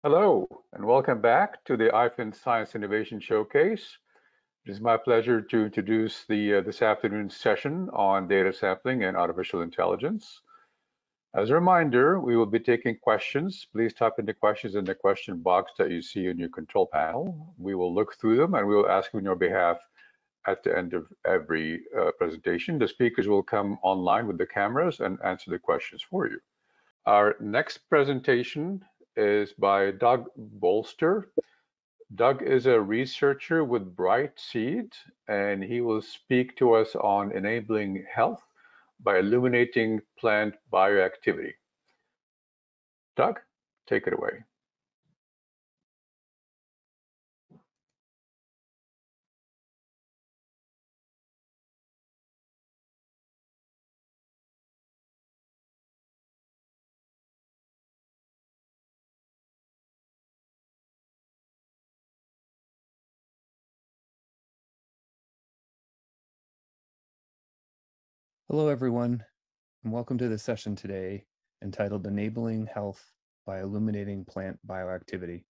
Hello, and welcome back to the IFIN Science Innovation Showcase. It is my pleasure to introduce this afternoon's session on data sampling and artificial intelligence. As a reminder, we will be taking questions. Please type in the questions in the question box that you see on your control panel. We will look through them and we will ask on your behalf at the end of every presentation. The speakers will come online with the cameras and answer the questions for you. Our next presentation is by Doug Bolster. Doug is a researcher with Brightseed, and he will speak to us on enabling health by illuminating plant bioactivity. Doug, take it away. Hello, everyone, and welcome to the session today entitled Enabling Health by Illuminating Plant Bioactivity.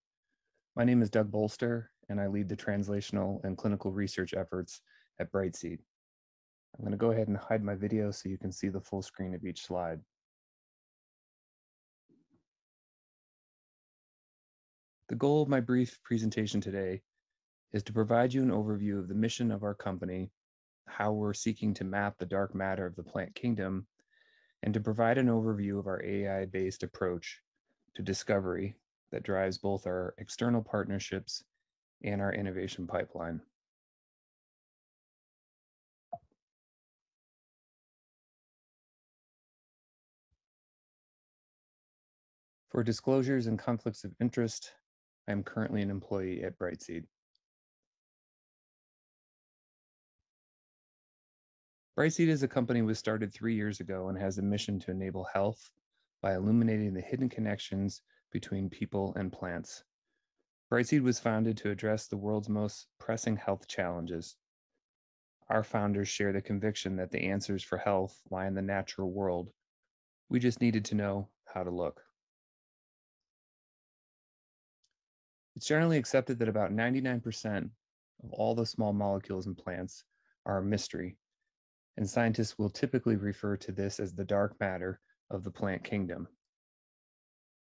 My name is Doug Bolster, and I lead the translational and clinical research efforts at Brightseed. I'm going to go ahead and hide my video so you can see the full screen of each slide. The goal of my brief presentation today is to provide you an overview of the mission of our company, how we're seeking to map the dark matter of the plant kingdom, and to provide an overview of our AI-based approach to discovery that drives both our external partnerships and our innovation pipeline. For disclosures and conflicts of interest, I am currently an employee at Brightseed. Brightseed is a company was started 3 years ago and has a mission to enable health by illuminating the hidden connections between people and plants. Brightseed was founded to address the world's most pressing health challenges. Our founders share the conviction that the answers for health lie in the natural world. We just needed to know how to look. It's generally accepted that about 99% of all the small molecules in plants are a mystery, and scientists will typically refer to this as the dark matter of the plant kingdom.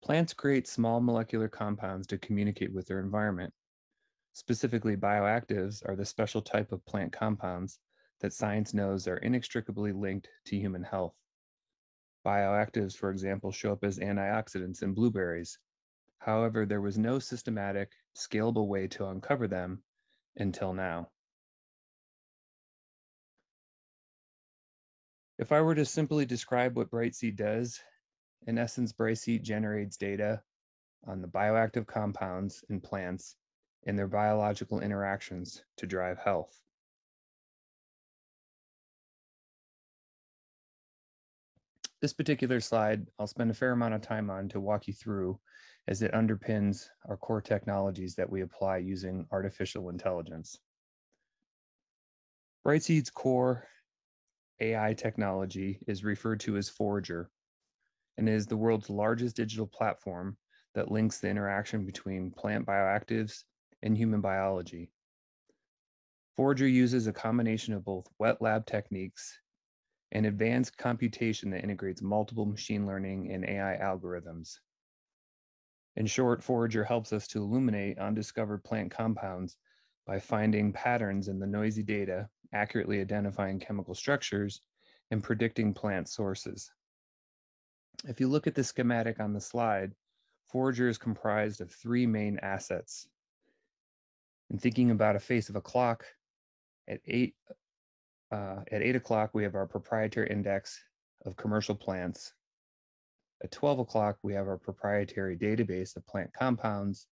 Plants create small molecular compounds to communicate with their environment. Specifically, bioactives are the special type of plant compounds that science knows are inextricably linked to human health. Bioactives, for example, show up as antioxidants in blueberries. However, there was no systematic, scalable way to uncover them until now. If I were to simply describe what Brightseed does, in essence, Brightseed generates data on the bioactive compounds in plants and their biological interactions to drive health. This particular slide, I'll spend a fair amount of time on to walk you through as it underpins our core technologies that we apply using artificial intelligence. Brightseed's core AI technology is referred to as Forager and is the world's largest digital platform that links the interaction between plant bioactives and human biology. Forager uses a combination of both wet lab techniques and advanced computation that integrates multiple machine learning and AI algorithms. In short, Forager helps us to illuminate undiscovered plant compounds by finding patterns in the noisy data, accurately identifying chemical structures, and predicting plant sources. If you look at the schematic on the slide, Forager is comprised of 3 main assets. In thinking about a face of a clock, at 8 o'clock, we have our proprietary index of commercial plants. At 12 o'clock, we have our proprietary database of plant compounds.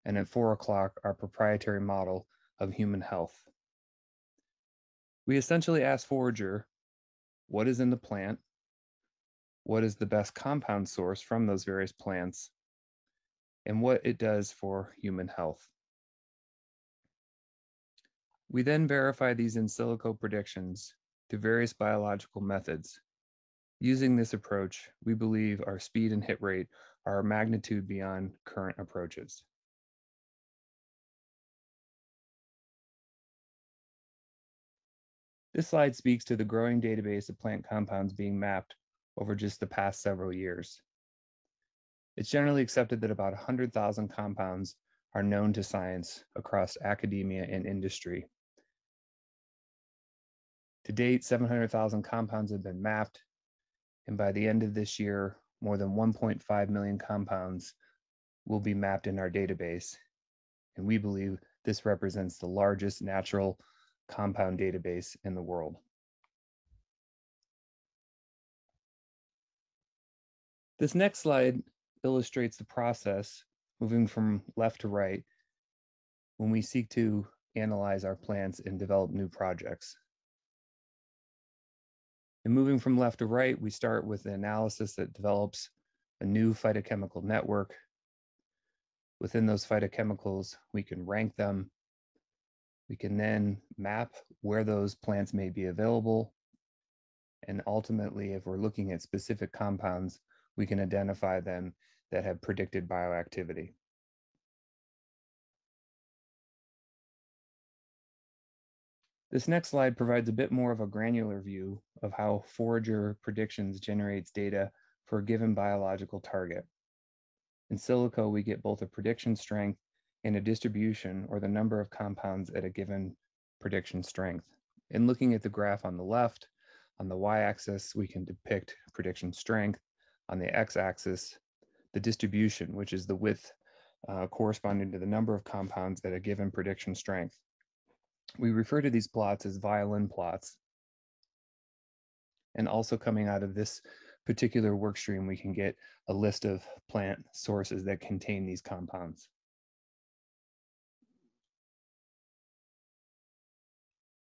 And at 4 o'clock, our proprietary model of human health. We essentially ask Forager, what is in the plant? What is the best compound source from those various plants? And what it does for human health. We then verify these in silico predictions through various biological methods. Using this approach, we believe our speed and hit rate are a magnitude beyond current approaches. This slide speaks to the growing database of plant compounds being mapped over just the past several years. It's generally accepted that about 100,000 compounds are known to science across academia and industry. To date, 700,000 compounds have been mapped, and by the end of this year, more than 1.5 million compounds will be mapped in our database. And we believe this represents the largest natural compound database in the world. This next slide illustrates the process moving from left to right when we seek to analyze our plants and develop new projects. And moving from left to right, we start with an analysis that develops a new phytochemical network. Within those phytochemicals, we can rank them. We can then map where those plants may be available. And ultimately, if we're looking at specific compounds, we can identify them that have predicted bioactivity. This next slide provides a bit more of a granular view of how Forager Predictions generates data for a given biological target. In silico, we get both a prediction strength and a distribution, or the number of compounds at a given prediction strength. In looking at the graph on the left, on the y-axis, we can depict prediction strength. On the x-axis, the distribution, which is the width corresponding to the number of compounds at a given prediction strength. We refer to these plots as violin plots. And also coming out of this particular work stream, we can get a list of plant sources that contain these compounds.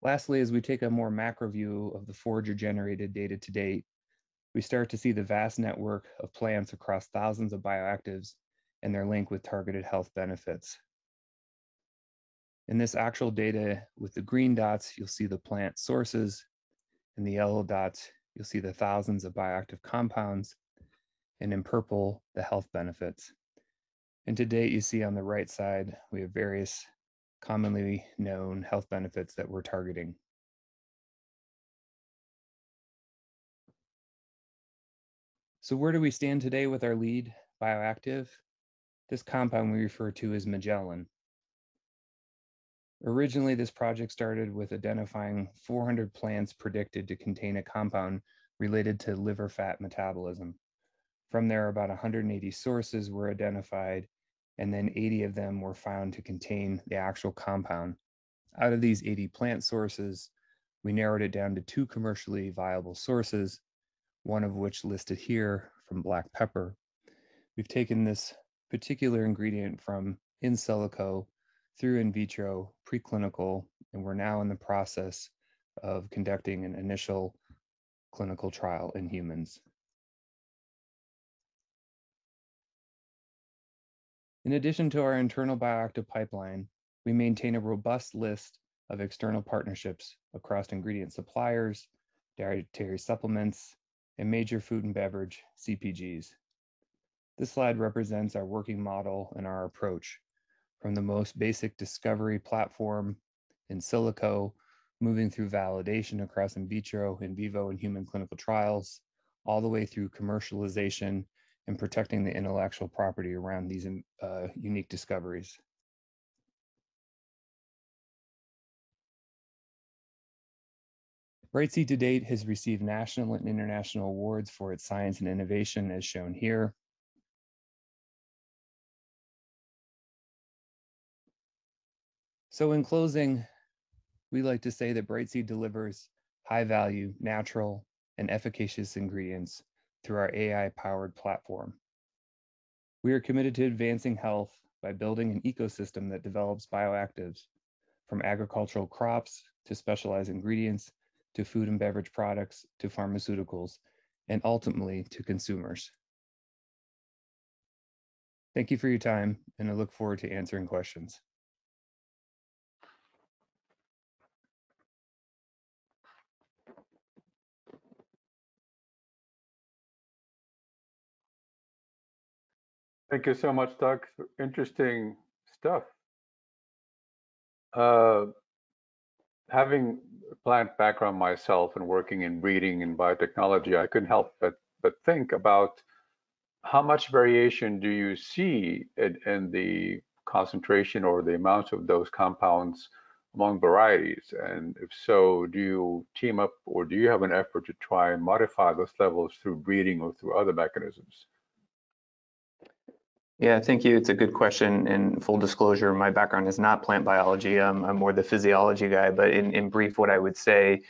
Lastly, as we take a more macro view of the Forager-generated data to date, we start to see the vast network of plants across thousands of bioactives and their link with targeted health benefits. In this actual data, with the green dots, you'll see the plant sources. In the yellow dots, you'll see the thousands of bioactive compounds. And in purple, the health benefits. And to date, you see on the right side, we have various commonly known health benefits that we're targeting. So where do we stand today with our lead bioactive? This compound we refer to as Magellan. Originally, this project started with identifying 400 plants predicted to contain a compound related to liver fat metabolism. From there, about 180 sources were identified, and then 80 of them were found to contain the actual compound. Out of these 80 plant sources, we narrowed it down to 2 commercially viable sources, one of which listed here from black pepper. We've taken this particular ingredient from in silico through in vitro, preclinical, and we're now in the process of conducting an initial clinical trial in humans. In addition to our internal bioactive pipeline, we maintain a robust list of external partnerships across ingredient suppliers, dietary supplements, and major food and beverage CPGs. This slide represents our working model and our approach, from the most basic discovery platform in silico, moving through validation across in vitro, in vivo, and human clinical trials, all the way through commercialization and protecting the intellectual property around these unique discoveries. Brightseed to date has received national and international awards for its science and innovation, as shown here. So in closing, we like to say that Brightseed delivers high-value, natural, and efficacious ingredients through our AI-powered platform. We are committed to advancing health by building an ecosystem that develops bioactives, from agricultural crops to specialized ingredients to food and beverage products to pharmaceuticals, and ultimately to consumers. Thank you for your time, and I look forward to answering questions. Thank you so much, Doug. Interesting stuff. Uh, Having a plant background myself and working in breeding and biotechnology, I couldn't help but think about how much variation do you see in the concentration or the amounts of those compounds among varieties? And if so, do you team up or do you have an effort to try and modify those levels through breeding or through other mechanisms? Yeah, thank you. It's a good question. And full disclosure, my background is not plant biology. I'm more the physiology guy. But in brief, what I would say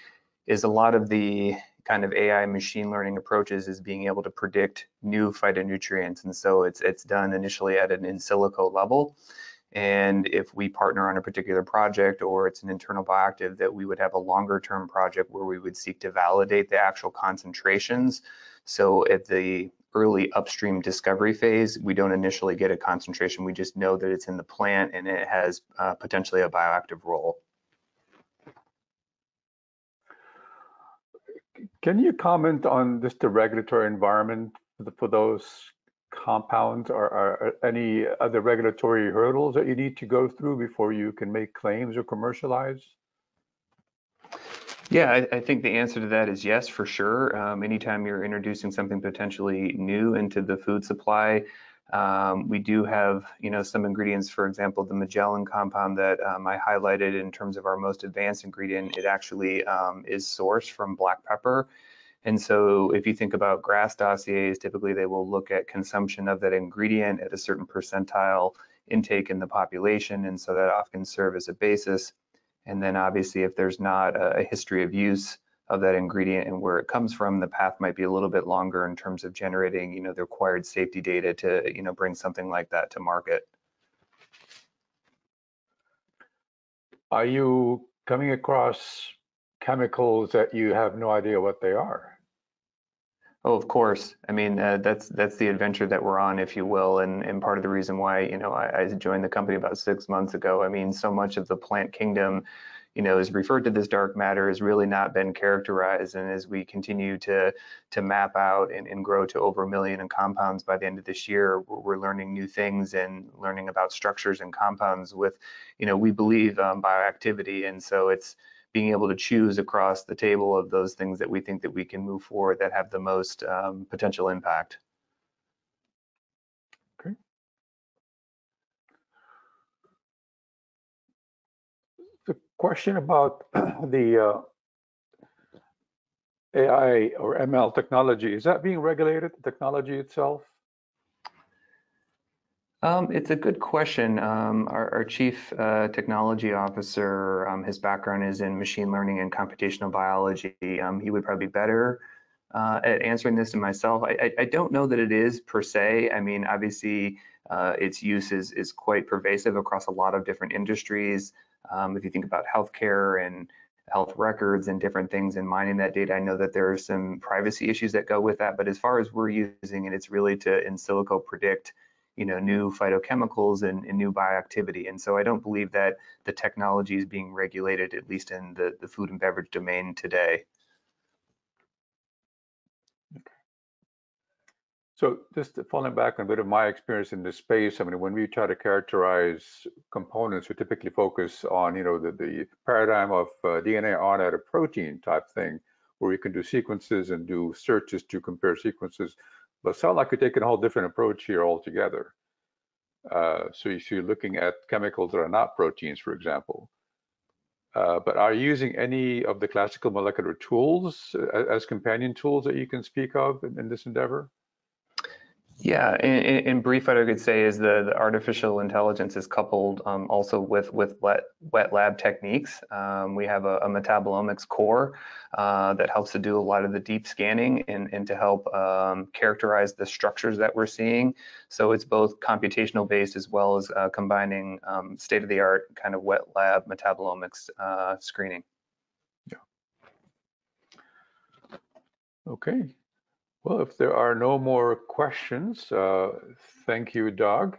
is a lot of the kind of AI machine learning approaches is being able to predict new phytonutrients. And so it's done initially at an in silico level. And if we partner on a particular project or it's an internal bioactive, that we would have a longer term project where we would seek to validate the actual concentrations. So at the early upstream discovery phase, we don't initially get a concentration. We just know that it's in the plant and it has potentially a bioactive role. Can you comment on just the regulatory environment for those compounds? Are any other regulatory hurdles that you need to go through before you can make claims or commercialize? Yeah, I think the answer to that is yes, for sure. Anytime you're introducing something potentially new into the food supply, we do have, some ingredients. For example, the Magellan compound that I highlighted in terms of our most advanced ingredient, it actually is sourced from black pepper. And so if you think about GRAS dossiers, typically they will look at consumption of that ingredient at a certain percentile intake in the population. And so that often serve as a basis. And then obviously if there's not a history of use of that ingredient and where it comes from, the path might be a little bit longer in terms of generating, the required safety data to, bring something like that to market. Are you coming across chemicals that you have no idea what they are? Oh, of course. I mean, that's the adventure that we're on, if you will, and part of the reason why, I joined the company about 6 months ago. I mean, so much of the plant kingdom, is referred to this dark matter, has really not been characterized. And as we continue to map out and grow to over 1 million in compounds by the end of this year, we're learning new things and learning about structures and compounds with, we believe bioactivity. And so it's being able to choose across the table of those things that we think that we can move forward that have the most potential impact. Okay. The question about the AI or ML technology, is that being regulated, the technology itself? It's a good question. Our chief technology officer, his background is in machine learning and computational biology. He would probably be better at answering this than myself. I don't know that it is per se. I mean, obviously, its use is quite pervasive across a lot of different industries. If you think about healthcare and health records and different things and mining that data, I know that there are some privacy issues that go with that. But as far as we're using it, it's really to in silico predict, new phytochemicals and new bioactivity. And so I don't believe that the technology is being regulated, at least in the food and beverage domain today. So just falling back on a bit of my experience in this space, I mean, when we try to characterize components, we typically focus on, the paradigm of DNA on at a protein type thing, where we can do sequences and do searches to compare sequences. But it sounds like you're taking a whole different approach here altogether. So you're looking at chemicals that are not proteins, for example. But are you using any of the classical molecular tools as companion tools that you can speak of in this endeavor? Yeah, in brief, what I could say is the artificial intelligence is coupled also with wet lab techniques. We have a metabolomics core that helps to do a lot of the deep scanning and to help characterize the structures that we're seeing. So it's both computational based as well as combining state-of-the-art kind of wet lab metabolomics screening. Yeah. Okay. Well, if there are no more questions, thank you, Doug.